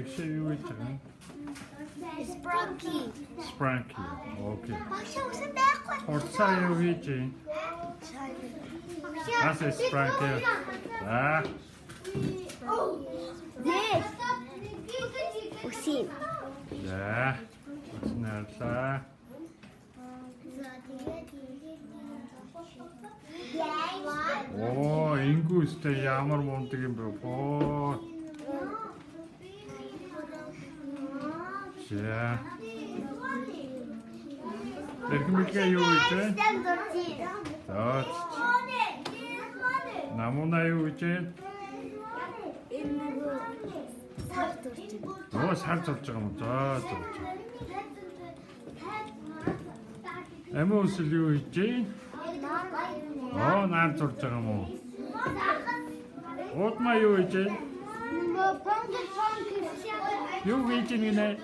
тэгшээ юу гэж байгаа? Spranky. Spranky. Окей. Багшаа усан байхгүй. Хурцаа юу хийж юм? Бас Spranky. Аа. Дээ. Усын. За. Уснаа. Оо, ингүүстэй ямар мундаг юм бэ? Оо. За. Тэрхмэгээ юу вэ? За. Намуна юу вэ? Оо, сар зурж байгаа юм. За. Эмоос юу вэ? Оо, наад зурж байгаа юм уу? Уутмаа юу вэ? Юу гэж нэ?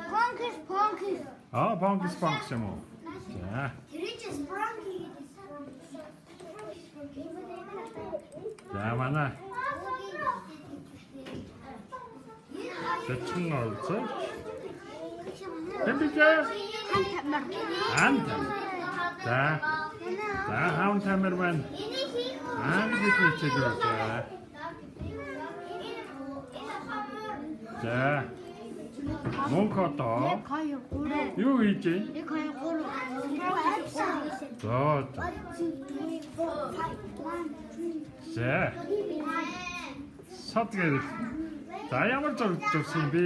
Аа, Ponkus юм уу? За. За, манай. Тэчин олцоо. Тэмбигээ. Хамт. За. За, хаун тамир байна. Бид чигээр. За. Монкото. Юу хийж вэ? За. За. Сатгээр. За, ямар зурсан бэ?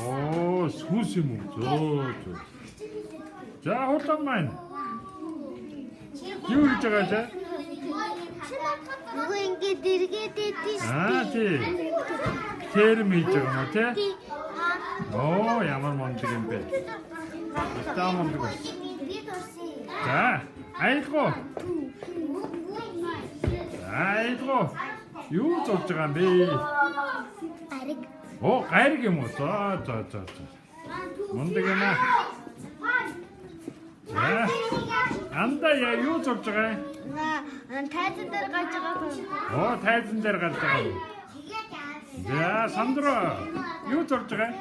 Оо, сүнс юм уу? Зөө. За, хулан маань. Юу хийж байгаа вэ? Нөгөө ингээд дэргээд идэж. Аа, тий. Тэрм хийж байгаа юм уу, тий? Оо, ямар мундаг юм бэ? Таа мундаг байна. За, айгуу. Айгуу. Юу зурж байгаа юм бэ? Гариг. Оо, гариг юм уу? За. Мундаг юм аа. За. Анда юу зурж байгаа юм? Тайзан дээр гаж байгаа. Оо, тайзан дээр гаж байгаа юм. За, Сандро. Юу зурж байгаа юм?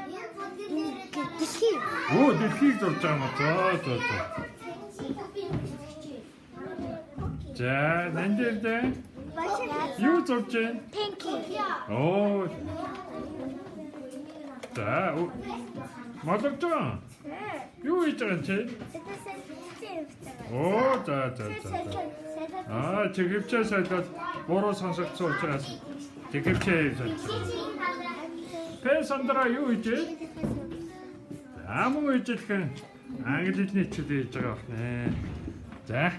Дэлхий. Оо, дэлхийг зурж байгаа юм аа. За. За, нандэр юу зурж байна? Pinky. Оо. За, модерн. Юу хийж байгаа юм чи? Оо, за. Аа, чигэвчээ сайдад буруу сонсогдсон учраас чигэвчээ сайд. Сандра юу хийж вэ? За, мөн хийж хэлхэн англи хэлний хичээл хийж байгаа байна. За.